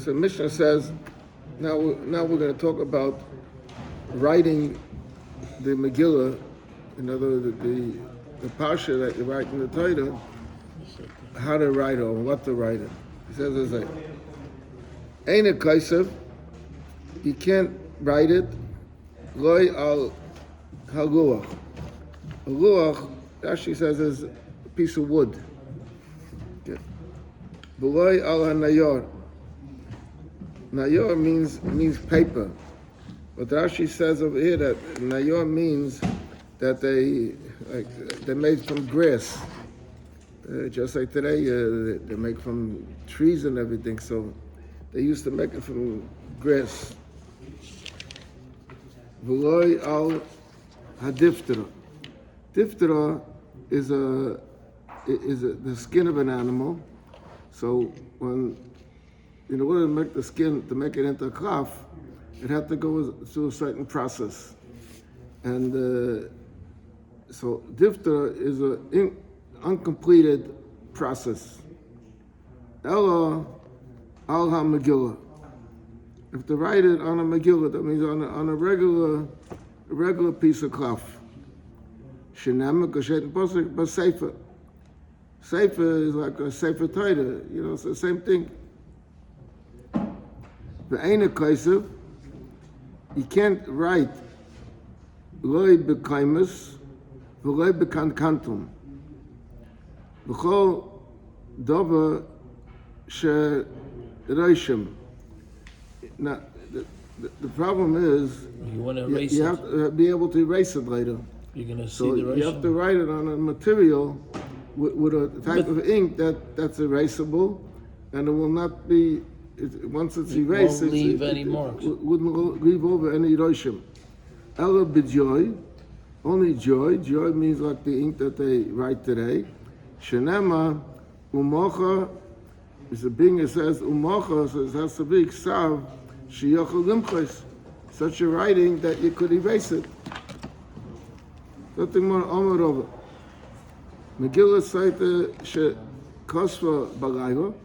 So Mishnah says, now we're going to talk about writing the Megillah, in other words, the Parsha that you write in the Torah, how to write it or what to write it. He says, it's like, Ein Kaisev, you can't write it, Loi al Haluach. A luach, Rashi says, is a piece of wood. V'loi al hanayor. Nayor means paper. But Rashi says over here that nayor means that they're made from grass. Just like today, they make from trees and everything. So they used to make it from grass. V'loi al hadiftara. Diftara is the skin of an animal. So when in order to make the skin to make it into a cloth, it had to go through a certain process. And so diftara is an uncompleted process. Ella al ha-megillah. If to write it on a megillah, that means on a regular piece of cloth. Shenema koshet posik, but sefer. Sefer is like a sefer Torah, it's the same thing. The Ein Kaisev, you can't write loy bekaimus, v'loy bekankantum. V'chol dover she reishim. Now, the problem is you want to erase you have to be able to erase it later. You're going to see So the you have to write it on a material with a type of ink that's erasable, and it will not be. Once it's erased, won't leave any marks. Wouldn't leave over any roshim. Ella b'joy, only joy. Joy means like the ink that they write today. Shenema umocha is a being that says umocha, so it has to be ksav sheyachol limchos, such a writing that you could erase it. Nothing more Omer over. Megillah Saita she kosva balayla.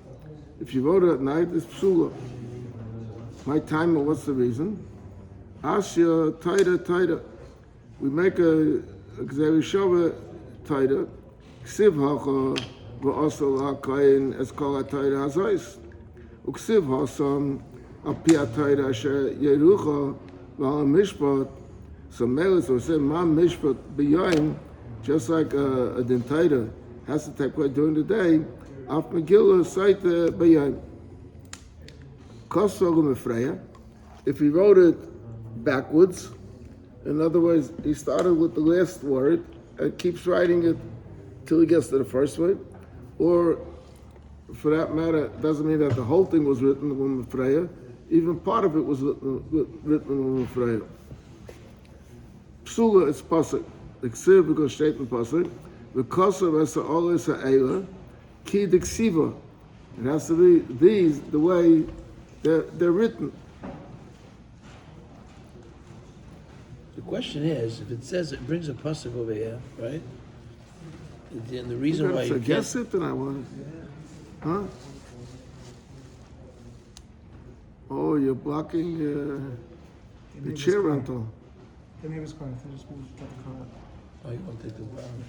If you wrote it at night, it's psula. My time, what's the reason? Asya taida. We make a gzerishova taida. Ksiv hacha v'osol ha'kayin es kol ha'taida hazois. Uksiv hasam apia taida asher yerucha v'al mishpat. So Melis will say, Ma Mishpat B'yoyim, just like a dentator has to take place during the day, Af Megillah Saita B'yoyim. Kosogum Efreya, if he wrote it backwards, in other words, he started with the last word and keeps writing it till he gets to the first word, or for that matter, it doesn't mean that the whole thing was written with Efreya, even part of it was written with Efreya. Psula is pasuk. The ksiv because steht in pasuk. The kosav es ha'oles ha'ela ki diksiva. It has to be these the way they're written. The question is, if it says it brings a pasuk over here, right? And the reason why you guess it, then I want it. Huh? Oh, you're blocking the chair rental. The neighbor's car, if they just moved the car. Oh, you want to take the brown.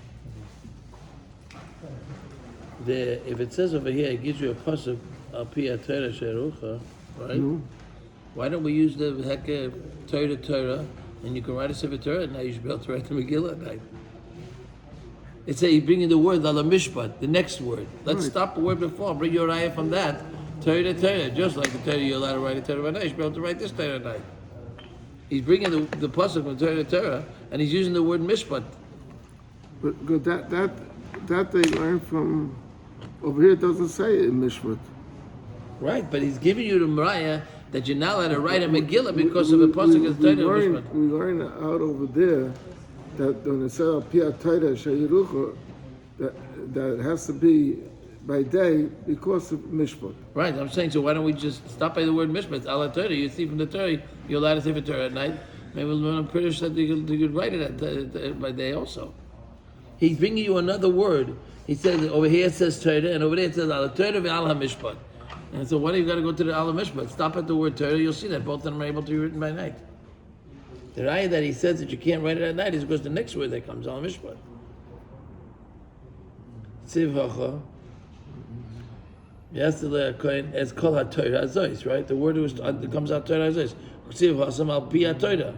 If it says over here, it gives you a pasuk, al pi Torah sherucha, right? Mm-hmm. Why don't we use the Torah, and you can write a sefer Torah, and now you should be able to write the Megillah at night. It's a, you bring in the word, ala mishpat, the next word. Let's stop the word before, bring your ayah from that, Torah, just like the Torah you're allowed to write a Torah at night, you should be able to write this Torah at night. He's bringing the pasuk from Torah, and he's using the word mishpat. But that they learn from over here. It doesn't say in mishpat. Right, but he's giving you the Mariah that you're not allowed to write a Megillah because of a pasuk of Torah mishpat. We learn out over there that when it says Pia Torah Sheyirucha, that has to be by day because of mishpat. Right, I'm saying, so why don't we just stop by the word mishpat? Ala Torah, you see from the Torah, you're allowed to say for Torah at night. Maybe we'll learn a Piddush that you could write it by day also. He's bringing you another word. He says, over here it says Torah, and over there it says Ala Torah ve'al HaMishpat. And so why do you got to go to the Alam Mishpat? Stop at the word Torah, you'll see that both of them are able to be written by night. The raya that he says that you can't write it at night is because the next word that comes, Alam Mishpat. Tziv Hacha. Yes, as Kol HaTorah Azois, right? The word that comes out Torah Azois. Tziv Hasam Al Pi HaTorah.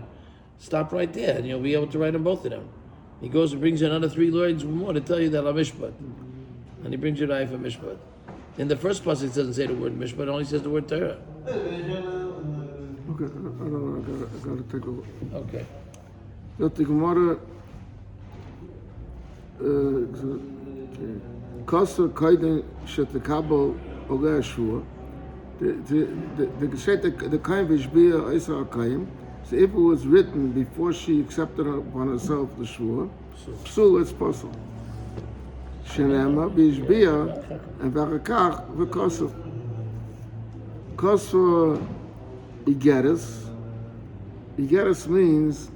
Stop right there, and you'll be able to write on both of them. He goes and brings you another 3 lines more to tell you that Alam Mishpat. And he brings you the for Mishpat. In the first passage, it doesn't say the word Mishpat, it only says the word Torah. Okay, I don't know, I gotta take a look. Okay. That the Gemara, Kasa Kaiden Shetekabo Oleh Shua, the Kain Vishbia Isa Kaim, so if it was written before she accepted upon herself the Shua, Psul, it's possible. Shenema Bishbia and Varakach V'Kasa. Kasa Igeris. Igeris means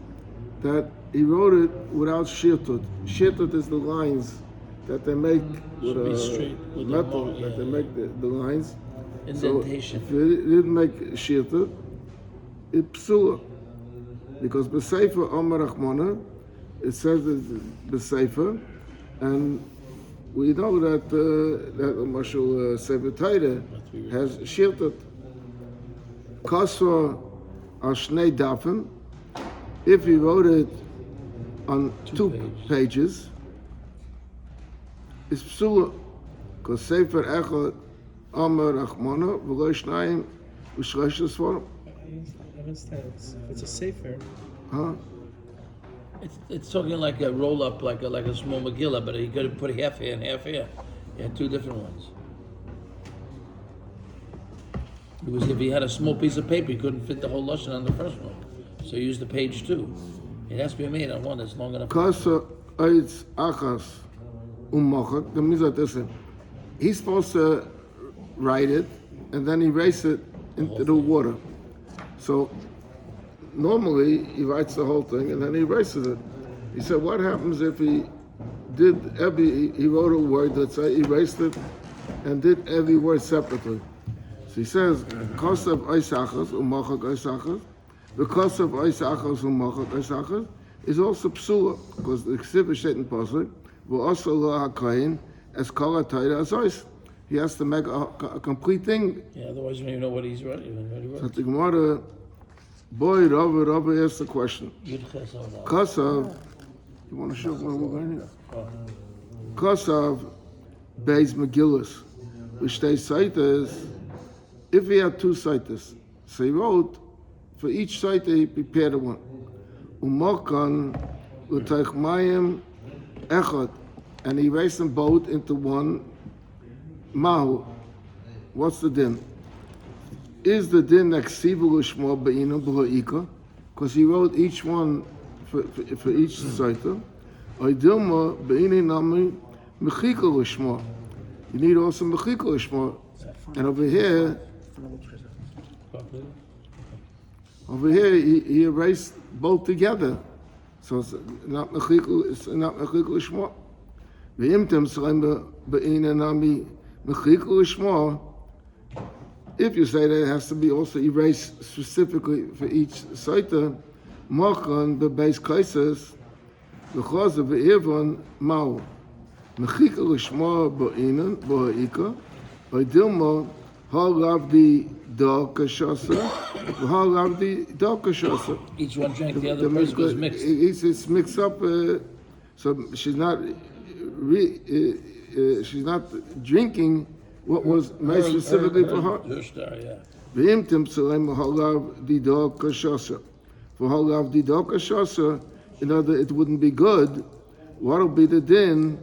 that he wrote it without shirtut. Shirtut is the lines that they make with a metal, that they make the lines. Indentation. So if it didn't make shirtut, it's psula. Because B'Sefer Omer Rachmana, it says it's B'Sefer, and we know that that Mashal Sefer Torah has shirtut. Kasra al Shnei Dafim. If he wrote it on 2 pages, it's psula. Because Sefer Echad Omer Rachmana v'lo Shnayim v'shlosh Sforim. I understand. If it's a safer. Huh? It's talking like a roll up, like a small Megillah, but you got to put half here and half here. You had 2 different ones. Because if he had a small piece of paper, he couldn't fit the whole lashon on the first one. So he used the page 2. It has to be made on one that's long enough. Kasa Eitz Achas Umachak. The means that listen, he's supposed to write it and then erase it into the water. So normally he writes the whole thing and then he erases it. He said, what happens if he wrote a word that say erased it and did every word separately? So he says, Kasa of Eitz Achas Umachak Eitz Achas. The cost of Eitz Achas Umachak Eitz Achas is also psula, because the Ksiv Shet Pasuk will also lo hakayin as Kol HaTorah Azois. He has to make a complete thing. Yeah, otherwise you don't even know what he's writing. So the Gemara, boy, Rabbi asked the question. Kasav, you want to show where we're going here? Kasav Beis Megillus, which they cite is, if he had 2 citas, so he wrote, for each site he prepared one. Umakan l'teich mayim echad, and he raised them both into one. Mahu, what's the din? Is the din neksivu l'shmo be'ina b'ha'ika? Because he wrote each one for each site. Oidilma be'ina nami mechika l'shmo. You need also mechika l'shmo. And over here, he erased both together. So it's not mechikul, it's not mechikul shmo. V'imtem s'leim be'ina nami mechikul shmo. If you say that it has to be also erased specifically for each saita, machan bebeis kaises, because of the evon mau. Mechikul shmo be'ina b'ha'ika, oidilma ha'lavdi da kashasa, ha'lavdi da kashasa. Each one drank the other person was mixed. It's mixed up, so she's not drinking what was made specifically for her. V'imtim tzalem ha'lav di da kashasa. For ha'lav di da kashasa, in other, it wouldn't be good. What'll be the din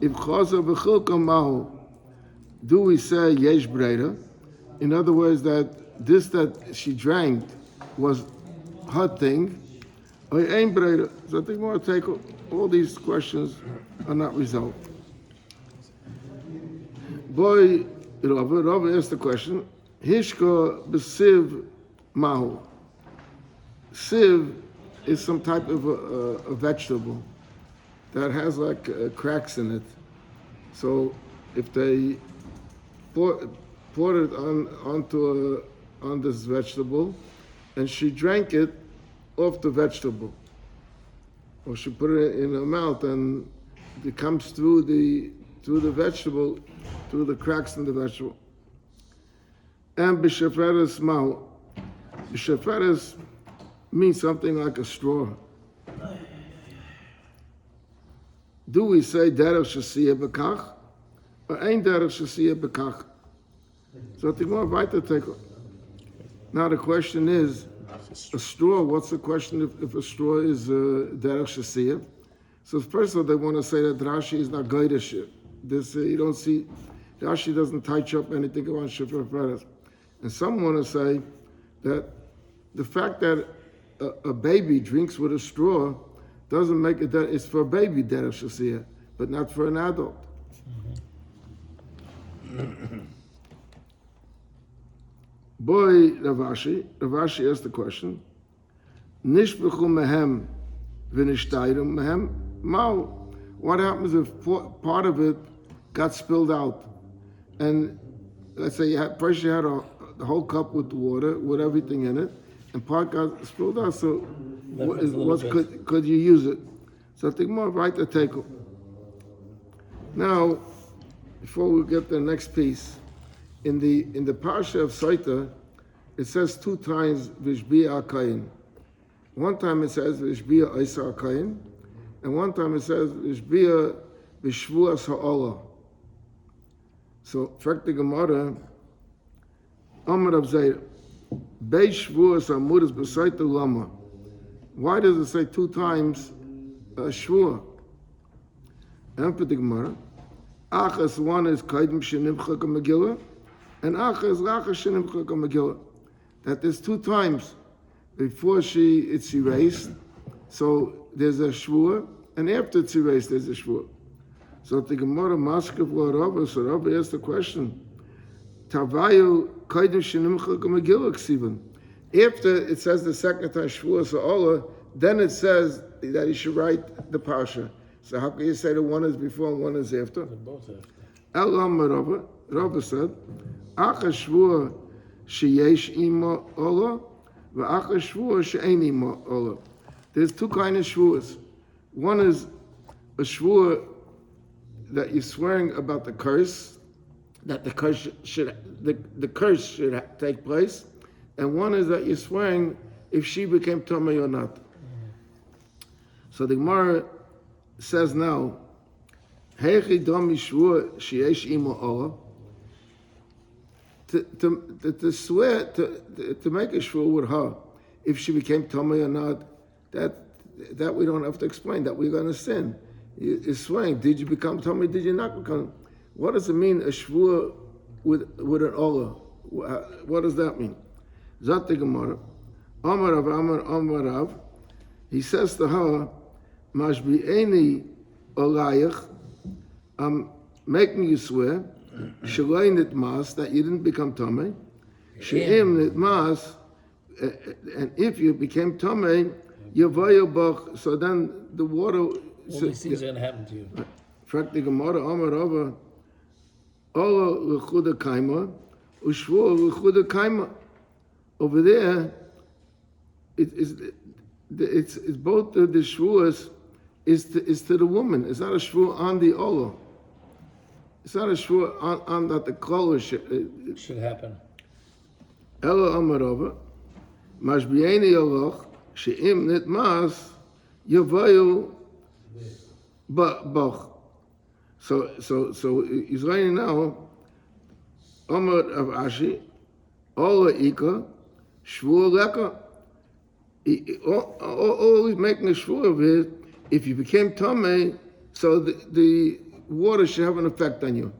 if chaza v'chilka mahu? Do we say yesh breda? In other words, that this that she drank was her thing, or ain't breda? So I think we'll take all these questions are not resolved. Boy, Rabbi asked the question, Hishka b'siv mahu. Siv is some type of a vegetable that has like cracks in it. So if they poured it on this vegetable, and she drank it off the vegetable. Or she put it in her mouth, and it comes through the vegetable, through the cracks in the vegetable. And b'sheferes ma'u. B'sheferes means something like a straw. Do we say derech shesiyah bekach, or ein derech shesiyah bekach? So the Gemara weiter take. Now the question is, a straw. What's the question if a straw is derech shesiyah? So first of all, they want to say that Rashi is not goydeshit. This you don't see. Rashi doesn't touch up anything about sheferes. And some want to say that the fact that a baby drinks with a straw doesn't make it that it's for a baby derech shesiyah, but not for an adult. Boy, Ravashi asked the question, Nishbechu mehem v'nishtayru mehem mau. What happens if part of it got spilled out? And let's say first you had the whole cup with the water, with everything in it, and part got spilled out. So could you use it? So I think more right to take it. Now, before we get to the next piece, in the parsha of Sotah, it says 2 times Vishbiya Kain. One time it says Vishbiya Isa Kain, and one time it says Vishbiya Vishvuas Ha'olah. So, in fact, the Gemara, Amar of Zayr, Beish Shvuas Amud is B'Sotah Lama. Why does it say 2 times Shvua? And for the Gemara, Achas, one is Kaidim Shenimchak Megillah, and Achas Rachas Shenimchak Megillah. That there's 2 times before it's erased, so there's a Shvua, and after it's erased, there's a Shvua. So the Gemara Maskav Rabba, so Rabba asked the question, Tavayu Kaidim Shenimchak Megillah Ksivan. After it says the second time Shvua Sa'olah, then it says that he should write the Parsha. So how can you say that one is before and one is after? They're both after. Rabba, Rabba said, Acha Shvua sheyesh ima olah, v'acha Shvua she'ein ima olah. There's 2 kinds of Shvuas. One is a Shvua that you're swearing about the curse, that the curse should take place, and one is that you're swearing if she became Tomei or not. So the Gemara says now, Heichi domi shvua sheyesh ima olah. To swear, to make a shvua with her, if she became Tomei or not, that we don't have to explain, that we're going to sin. You're swearing, did you become Tomei, did you not become? What does it mean, a shvua with an olah? What does that mean? Zat the Gemara, Amar Rav, he says to her, Mashbi'eni olayach, I'm making you swear, Shalei nitmas, that you didn't become Tomei, She'im nitmas, and if you became Tomei, Yavayu bach, so then the water... All these things are going to happen to you. Fact the Gemara, Amar Rava, Ola l'chuda kaima, u'shvua l'chuda kaima. Over there, it's both the shvuas is to the woman. It's not a shvua on the olah. It's not a shvua on that the kol Should happen. Ela amarova, mashbieni aloch she'im nitmas yavayu bach. So he's writing now. Amar of Ashi, ola ika shvua leka. All he's making a shvua of it. If you became Tomei, so the water should have an effect on you.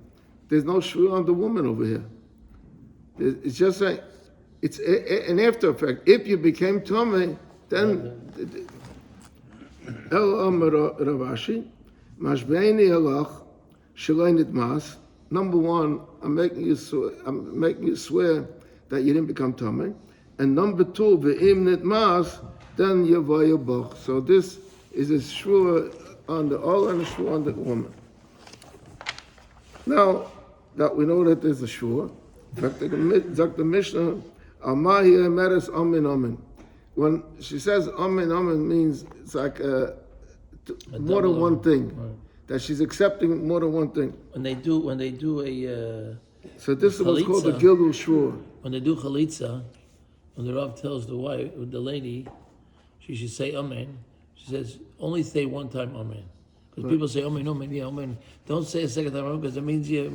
There's no shvua on the woman over here. It's just like, it's an after effect. If you became Tomei, then El Amar Ravashi, Mashbeini Alach, Shalei Nitmas. Number 1, I'm making you swear that you didn't become Tomei. And number 2, Ve'im Nitmas, then Yavayu Bach. So this is a shvua on the all and a shvua on the woman. Now that we know that there's a shvua, sagt the Mishnah, Amahi emeres amen amen. When she says amen amen means it's like more than one thing. Right. That she's accepting more than one thing. When they do a So this is what's called the Chalitza. Gilgul Shvur. when they do chalitza, when the Rav tells the wife, the lady, she should say amen. She says only say one time amen. Because people say amen, amen, yeah, amen. Don't say a second time amen because it means you're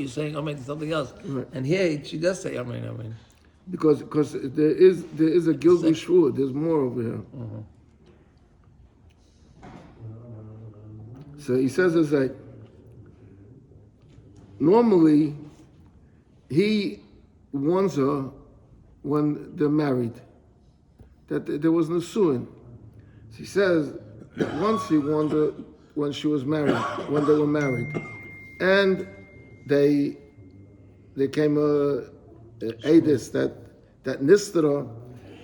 saying amen to something else. Right. And here she does say amen, amen. Because there is a Gilgul Shvur. There's more over here. So he says it's like normally he warns her when they're married that there was no suing. He says that once he warned her when she was married, when they were married, and they came Adis that Nistra.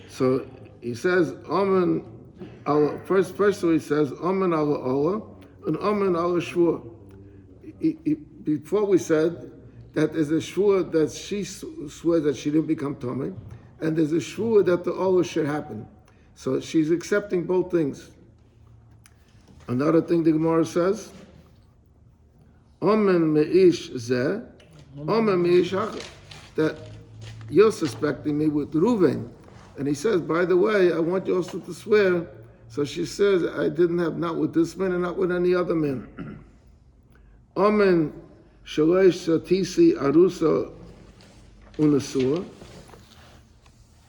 So he says Amen. Our first he says Amen ala Allah and Amen ala Shvur. Before we said that there's a Shvur that she swears that she didn't become Tomei, and there's a Shvur that the Allah should happen. So she's accepting both things. Another thing the Gemara says, Amen meish zeh, Amen meish achar, that you're suspecting me with Reuven. And he says, by the way, I want you also to swear. So she says, I didn't have not with this man and not with any other man. Amen shalosh satisi arusa unasur.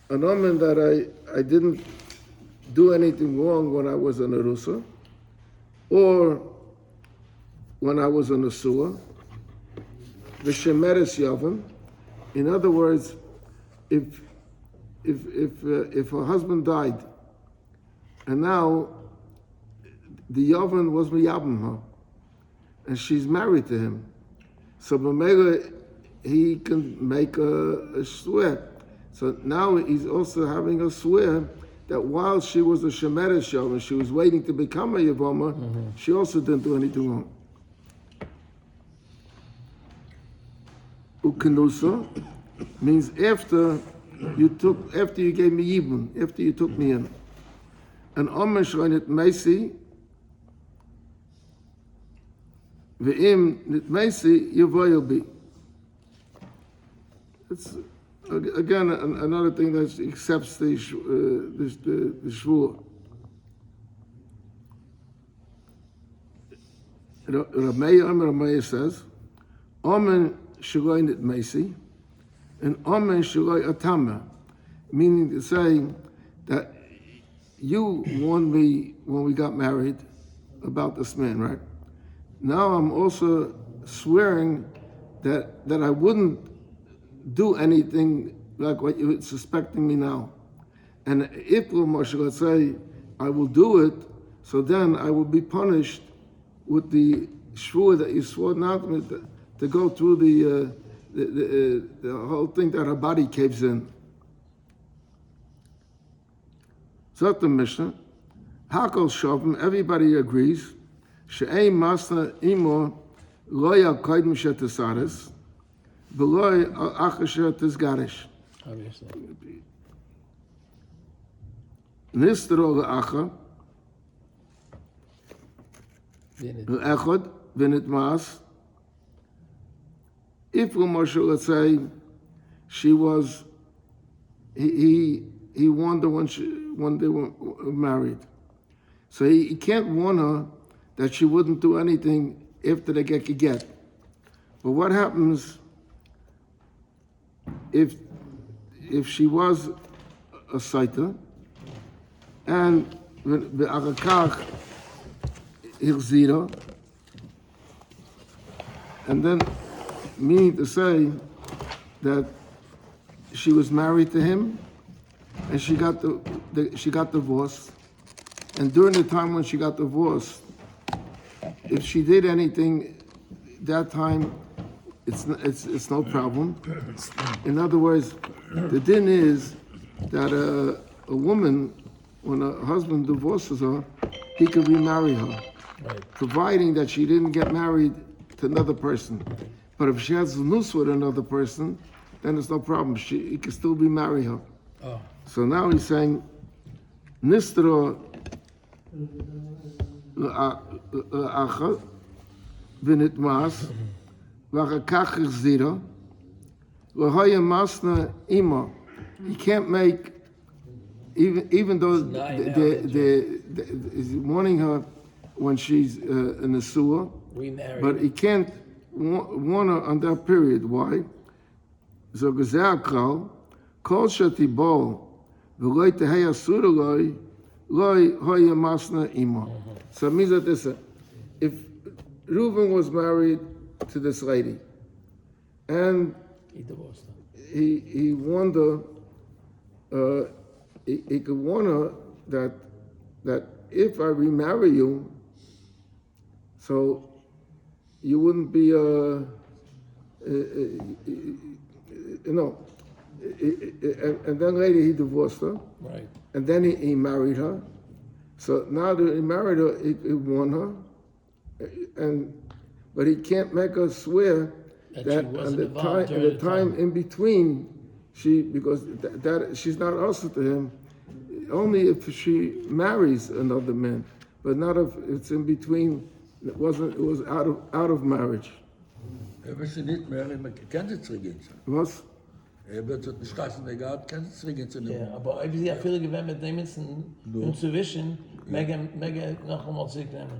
An amen that I didn't do anything wrong when I was an arusa, or when I was an asur. V'shemeres yavam. In other words, if her husband died, and now the yavan was miyabim her, and she's married to him, so b'meila he can make a swear. So now he's also having a swear that while she was a shemeres yavam, she was waiting to become a yavama, she also didn't do anything wrong. Ukenusa means after you gave me yibun, after you took me in. And Omer shloinit meisi, ve'im nit meisi yavoyel bi. It's again another thing that accepts the shvur. Rameya says, Omen shloinit meisi, and Omen Shaloi Atama, meaning to say that you warned me when we got married about this man, right? Now I'm also swearing that I wouldn't do anything like what you're suspecting me now. And if Moshe, let's say, I will do it, so then I will be punished with the shvur that you swore not to go through the whole thing that her body caves in. Zot the Mishnah, Hakol Shavim, everybody agrees, She'ei Masna Imo Loya Koidim Shetasaris, Veloy Achasher Tizgarish. Obviously. Nistro Le'acha, Le'echod, V'nit Mas. If Moshe, let's say, he warned her when they were married. So he can't warn her that she wouldn't do anything after they get. But what happens if she was a saita and the Arakach Hilzira, and then meaning to say that she was married to him and she got divorced, and during the time when she got divorced, if she did anything that time, it's no problem. In other words, the din is that a woman, when her husband divorces her, he can remarry her, right, providing that she didn't get married to another person. But if she has nus with another person, then there's no problem. He can still be marry her. Oh. So now he's saying, Nistra Acha Vinit Mas Vachakach Zira Lahaya Masna Ima. He can't make, even though he's warning her when she's in the sewer, but he can't warn her on that period. Why? So Gezeh Kral Kol Shatibol V'Loi Tehei Asura Loi Hoya Masna Ima. So it means that this, if Reuben was married to this lady, and He divorced her. he warned her, he could warn her that if I remarry you, so you wouldn't be and then later he divorced her, Right. and then he married her. So now that he married her, he warned her, but he can't make her swear That that she at wasn't the involved time, during the time. in between, because that she's not also to him, only if she marries another man, but not if it's in between. It was out of marriage. Wenn sie nicht mehr, kann sie zurückgehen. Was? Wird es nicht lassen, egal, kann sie zurückgehen zu Ja, nehmen. aber ob sie ja viele gewähnt mit dem jetzt inzwischen, mega noch einmal zurücknehmen.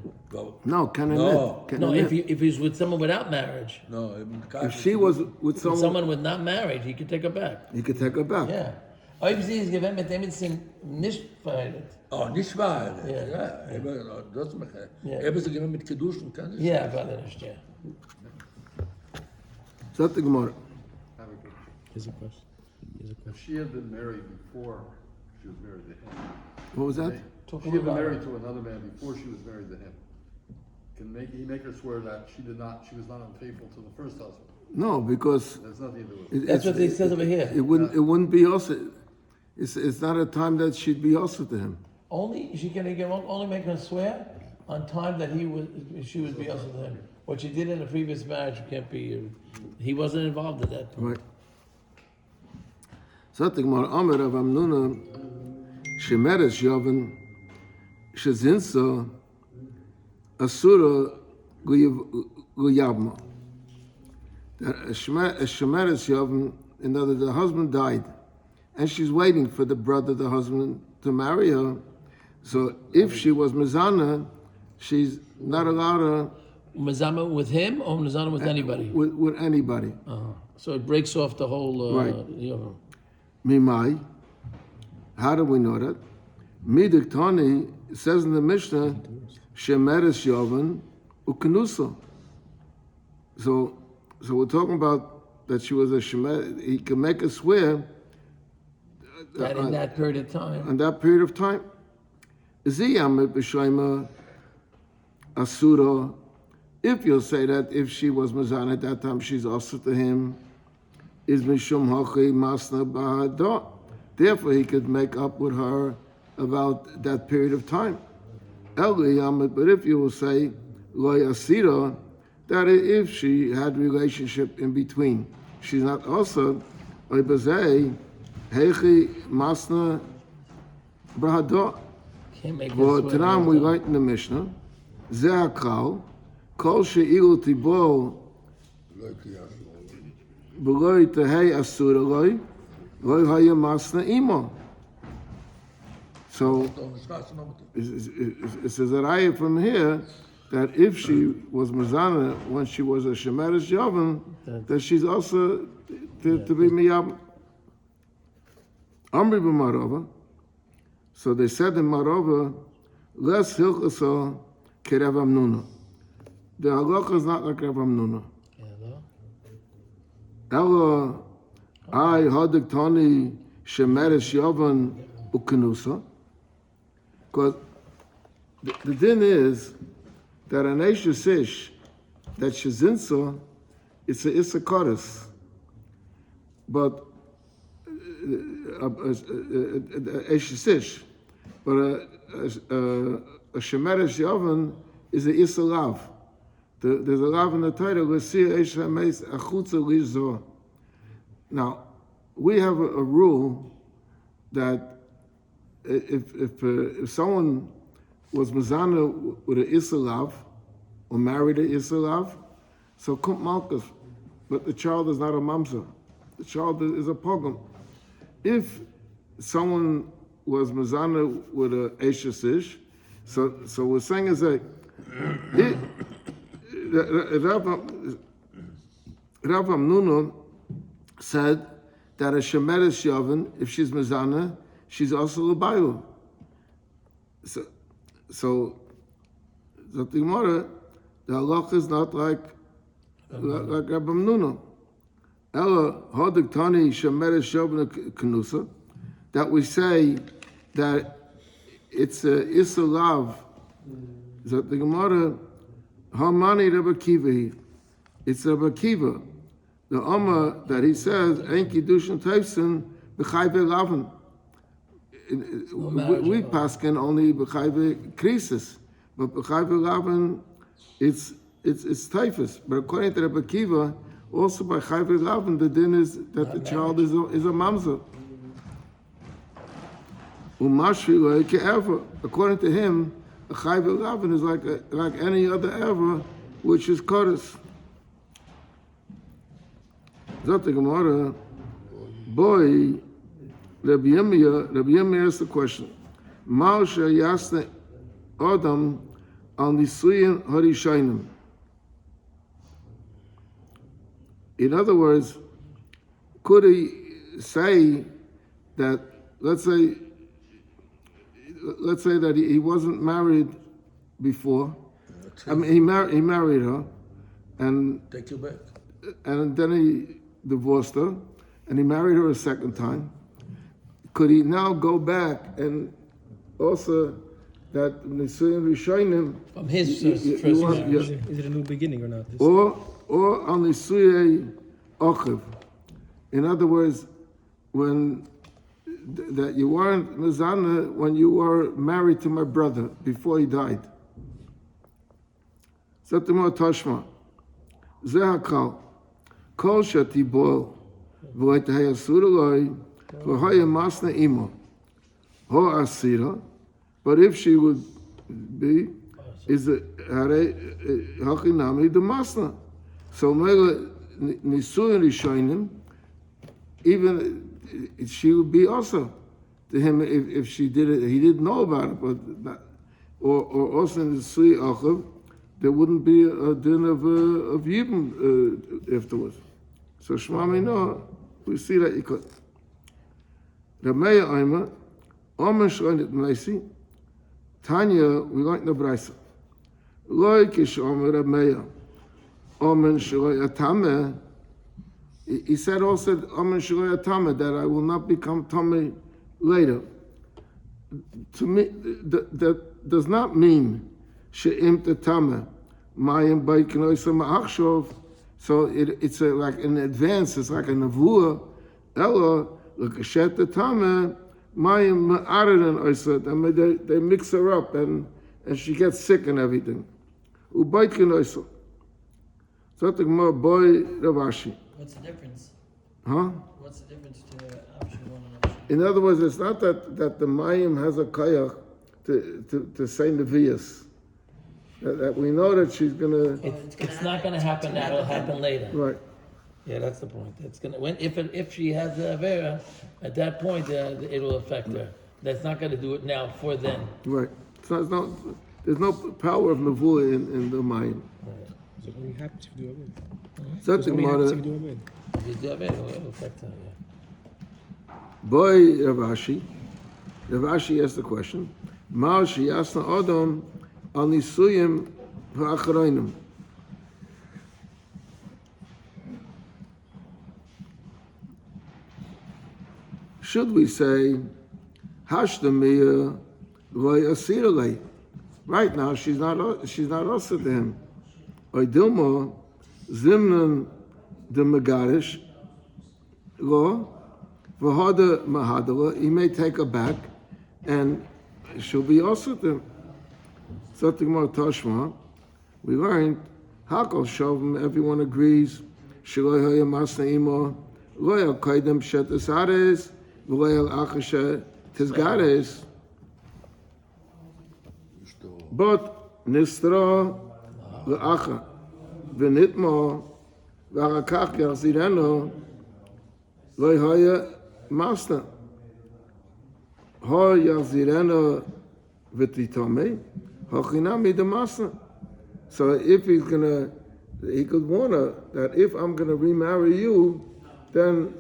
No, can I No. live? Can No, I if live? he's with someone without marriage, No, If she was with someone, someone with not married, he could take her back. he could take her back. Yeah. Ob sie ist gewähnt mit dem jetzt nicht verheiratet. Oh, nicht wahr. Ja. Ja, das mache ich. Ja. Eben sie gehen mit Geduschen, kann sie. Ja, gerade nicht, ja. Zot the Gemara. Here's a question. If she had been married before she was married to him, What was that? she had been married to another man before she was married to him, he make her swear that she was not unfaithful to the first husband? No, because That's nothing to do with it. That's what he says over here. It wouldn't be also. It's not a time that she'd be also to him. Only she can only make her swear on time that she would be also to him. What she did in a previous marriage can't be. He wasn't involved at that point. Right. Zot the Gemara. Amar Rav Amnuna shemeres yoven shezinsa asura guyavma. A shemeres yoven, in other words, the husband died, and she's waiting for the brother, the husband, to marry her. So if she was mizana, she's not allowed to Mazama with him or Mazama with anybody? with anybody. So it breaks off the whole. Right. Yovam. Mimai. How do we know that? Midik Tani says in the Mishnah, Shemeres Yovan Uknusa. So we're talking about that she was a Shemer. He can make a swear That in that period of time. on that period of time. Ziyam b'shoima asura. If you'll say that if she was mazan at that time, she's also to him. Is mishum hachi masna ba'ada. Therefore, he could make up with her about that period of time. But if you will say lo yasira, that if she had relationship in between, she's not also oibazei hechi masna ba'ada. Can't make Well, her swear. Tanam, we write in the Mishnah, Zeh HaKal, Kol she'ilu tibol, B'loi tehei asura loi, Loi haya masna ima. So, it says that I from here, that if she was Mazana when she was a Shemeres Yovan, that she's also to be Miyab. Amri b'marova. So they said in Marova, less hilchasa kerev amnuna. The halacha is not like Rav Amnuna. Ella, I hadik tani shemeres yovan ukenusa. Because the din is that an Eishes Ish, that shezinsa, it's a Issachar. But Eishes Ish. But a Shemeres Yovan is a Isalav. There's a lav in the title, L'sir Eish HaMeis Achutza Lizor. Now, we have a rule that if someone was mezana with an Isalav or married an Isalav, so kum malchus, but the child is not a mamza. The child is a pogum. If someone was mezana with a Eishasish, so we're saying is that Rav Amnuna said that a shemeres yavin, if she's mezana, she's also l'bayu. So the Gemara, the halacha is not like Rav Amnuna. Ella hodik tani shemeres yavin knusa, that we say that it's a isalav. That the Gemara, Hamani Rabbi Kiva, it's Rabbi Kiva. The Amma that he says, Ein Kiddushin Teifsin, B'chayve Lavan. We paskin only B'chayve Krisis, but B'chayve Lavan, it's Teifis. But according to Rabbi Kiva, also by Chayve Lavan, the din is that the child is a mamza. Umashvi like ever. According to him, a Chayve Lavan is like any other ever, which is Kodesh. Zot the Gemara, boy, Rabbi Yirmiyah asked the question, Mal sheyasne Adam al nisuyin harishayim. In other words, could he say that, let's say that he wasn't married before. I mean, he married her, and Take you back. And then he divorced her, and he married her a second time. Could he now go back and also that Nisuyin Rishonim From his first marriage. Is it a new beginning or not? or on Nisuyei Ochiv? In other words, when that you weren't mezana when you were married to my brother before he died. Satimah Tashma, Zehakal, Kol Shatibol, Voit Hayasuraloi, Vahaya Masna Imo, Ho Asira, but if she would be, is the Hakinami the Masna. So Mela Nisuin Rishonim, even she would be also to him if she did it. He didn't know about it, but not, or also in the Sui Achav, there wouldn't be a din of Yibam afterwards. So Shmami no, we see that you could. Rameya Oima, Omen Shloinit Meisi, Tanya, we like the Braisa. Loi Kish Omer Rameya, Omen Shloy Atame. He said also, Amen Shloya Tame, that I will not become Tame later. To me, that does not mean She'im Tame, Mayim Baikinoisa Ma'achshov. So it's like in advance, it's like a Nevuah, Ella, L'Kashet Tame, Mayim Ma'aradan Oisa. They mix her up and she gets sick and everything. Ubaikinoisa. So the more boy Ravashi. What's the difference? Huh? What's the difference to option 1 and option 2? In other words, it's not that the Mayim has a kayak to say Nevi'as. That we know that she's gonna. It's not going to happen now. It'll happen later. Right. Yeah, that's the point. It's gonna if she has the avera, at that point it'll affect her. That's not going to do it now for then. Right. So there's no power of Nevuah in the Mayim. So we have to do it. Something We have about to it. do it. If you do avera, it'll affect her. Yeah. Boy Ravashi asked the question. Mal sheyasna Adam al nisuyim ha'achronim. Should we say Hashdamiya loy asiralei? Right now she's not also to him. Or Dilma Zimnan the Megarish law Vahada Mahadala, he may take her back and she'll be also to him. Something more Tashma. We learned Hakol Shavim, everyone agrees, Shiloh Masna Imo, לא יהיה קודם שטס ארס, ולא יהיה אחר שתסגרס. בוט נסתרו לאחר, ונתמו, ואחר כך יחזירנו, לא יהיה מסנה. הו יחזירנו ותיתומי, הוכינה מדמסנה. So if he could warn her that if I'm going to remarry you, then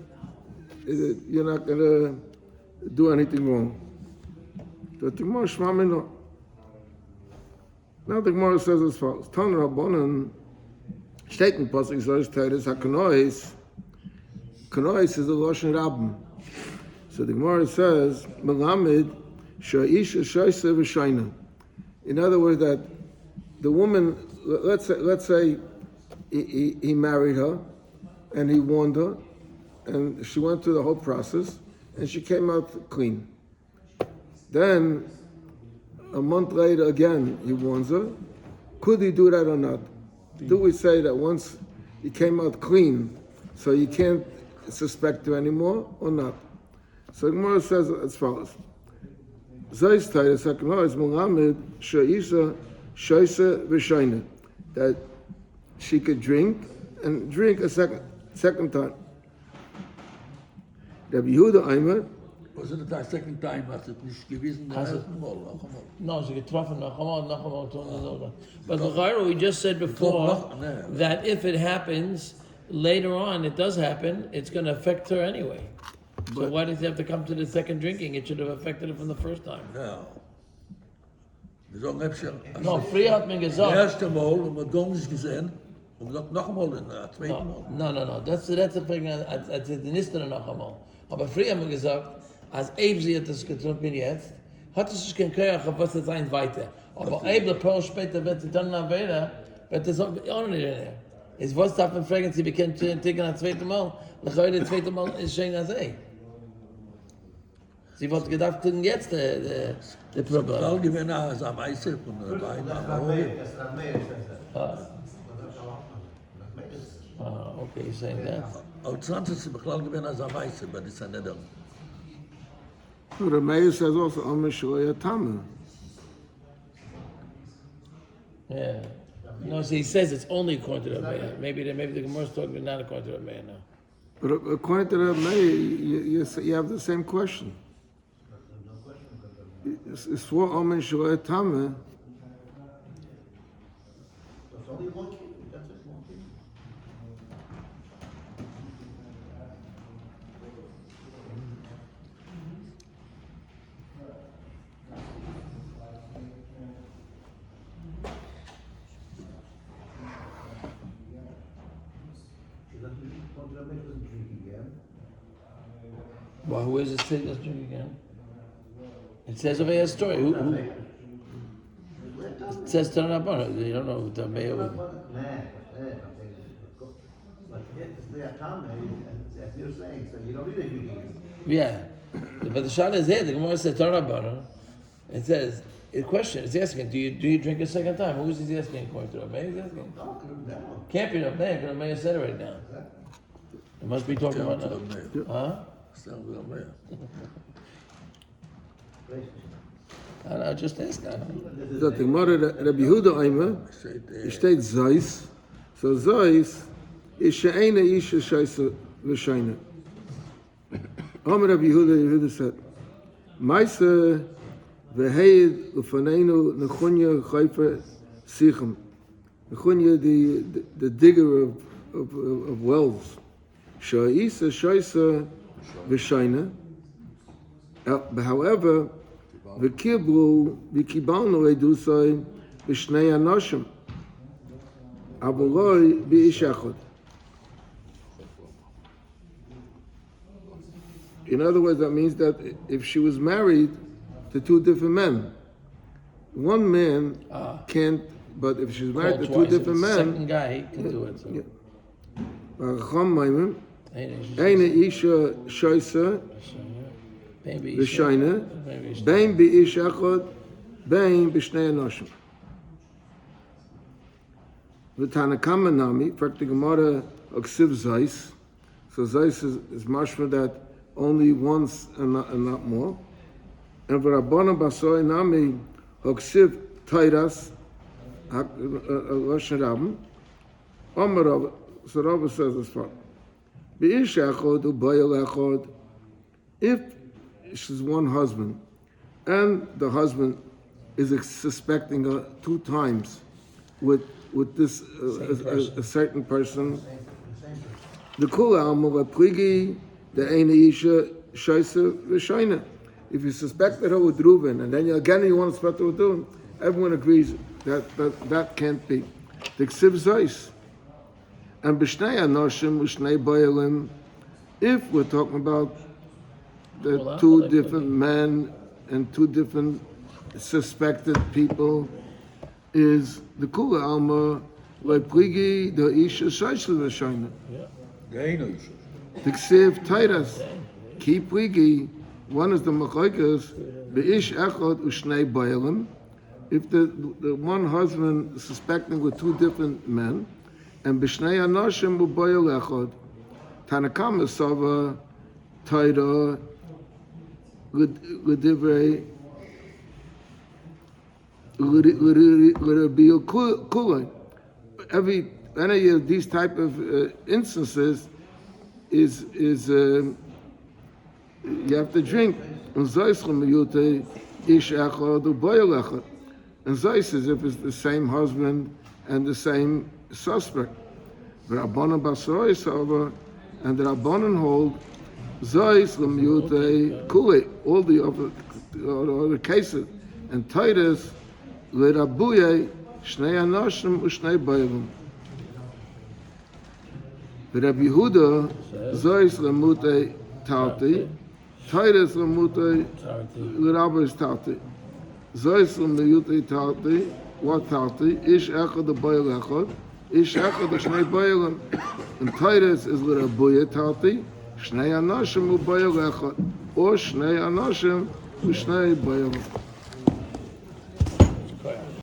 you're not going to do anything wrong. So the Gemara Shmamino. Now the Gemara says as follows: Tan Rabbanan, Shteiken Pasuk says Teres HaKanois. Kanois is a Lashon Rabbim. So the Gemara says Melamed Sha'isha Shaisa V'Shaina. In other words, that the woman, let's say he married her and he warned her and she went through the whole process and she came out clean. Then a month later again he warns her. Could he do that or not? Do we say that once he came out clean so you can't suspect her anymore or not? So Gemara says as follows. Zayis Tayra Sakno is Muhammad Sha'isa Shaisa V'Shaina, that she could drink a second time. Rabbi Yehuda Aimer. Was it the second time? Was it nicht gewesen? No, she getroffen noch einmal. But the Chayra, we just said before that if it happens later on, it does happen, it's going to affect her anyway. So why does it have to come to the second drinking? It should have affected it from the first time. Ja. No, früher hat man Das gesagt. erste Mal, und man hat nicht gesehen, und gesagt, noch einmal, in der zweiten Mal. No. That's the thing. Als the Nister noch einmal. Aber früher haben wir gesagt, als Eibsi hat es getrunken jetzt, hat es sich kein Körach auf was das sein weiter. Aber Eib, der Pearl später wird sie dann nach Weder, wird es auch nicht in der. Ist was darf man fragen, sie bekennt Ticken das zweite Mal, und heute das zweite Mal ist schön als Sie wollte gedacht, jetzt der Problem. Weil gewinnen als am Eise von der Beine. Okay, you're saying that. Als 20 beklau gewinnen als am Eise, aber das ist ja nicht dann. So the Meir says also Amishloya Tama. Yeah. No, so he says it's only according to the Meir. Maybe the Gemara is talking not according to the Meir now. But according to the Meir, you have the same question. It's for Amishloya Tama. Well, who is it say let's drink again? It says over here a story. Who? It says turn up on it. You don't know the Meir would. Yeah. But the shot is here. The Gemara says turn up on it. It says, the question is asking, do you drink a second time? Who is he asking according to the Meir? He's asking. Can't be the Meir because the Meir said it right now. It must be talking about now. Huh? I know, just ask that. So the Gemara Rabbi Yehuda Aimer, it states Zeis. So Zeis is She'ena Isha Shaisa V'Shaina. Omer Rabbi Yehuda said, Maisa V'Heid Ufaneinu Nechunya Chayfa Sichem. Nechunya, the digger of wells. Sha'isa Shaisa V'Shaina. However, v'kibalnu edusay b'shnei anoshim, avoloi b'ish echad. In other words, that means that if she was married to two different men, one man can't. But if she's married to two different men, second guy he can do it. So. Eine isha shaisa v'shayna, bein b'ish echad, bein b'shnei anoshim. V'tanakama nami, in fact, the Gemara aksiv zayis. So Zeis is mashma that only once and not more. And for Rabbanan Basoi Nami Hoksiv Tairas Lashon Rabban, Amar Rabba, so Rabba says as follows: B'ish echod u'bayil echod, if she's one husband, and the husband is suspecting her 2 times with this a certain person, the kula amor prigi the eine isha shaisa v'shaina. If you suspected her with Reuben, and then again you want to suspect her with Reuben, everyone agrees that can't be. The ksiv zeis. And b'shnei anoshim u'shnei bayalim, if we're talking about the 2 different men and 2 different suspected people, is the kula alma like prigi the isha shaisa v'shaina. The ksiv tairas ki prigi. One is the machaikas, be'ish echad u'shnei bayalim. If the one husband is suspecting with 2 different men, and b'shnei anoshim u'bayal echad, Tanakama sava taira l'divrei l'rabiel kulay. Any of these type of instances is you have to drink. And Zeis is if it's the same husband and the same suspect. The Rabbanan Basoi Sava and the Rabbanan hold Zeis Lemiyute Kule, all the other cases. And Titus Lerabuye Shnei Anoshim Ushnei Bayalim. The Rabbi Yehuda Zeis Lemute Tauti. Titus Lamute L'Rabbi Tauti. Zeis Lamute Tauti. What Tauti? Ish Echad the Bayal Echad. Ish Echad the Shnei Bayalim. And Titus is L'Rabbi Tauti. Shnei Anashim U'Bayal Echad. Or Shnei Anashim U'Shnei Bayalim.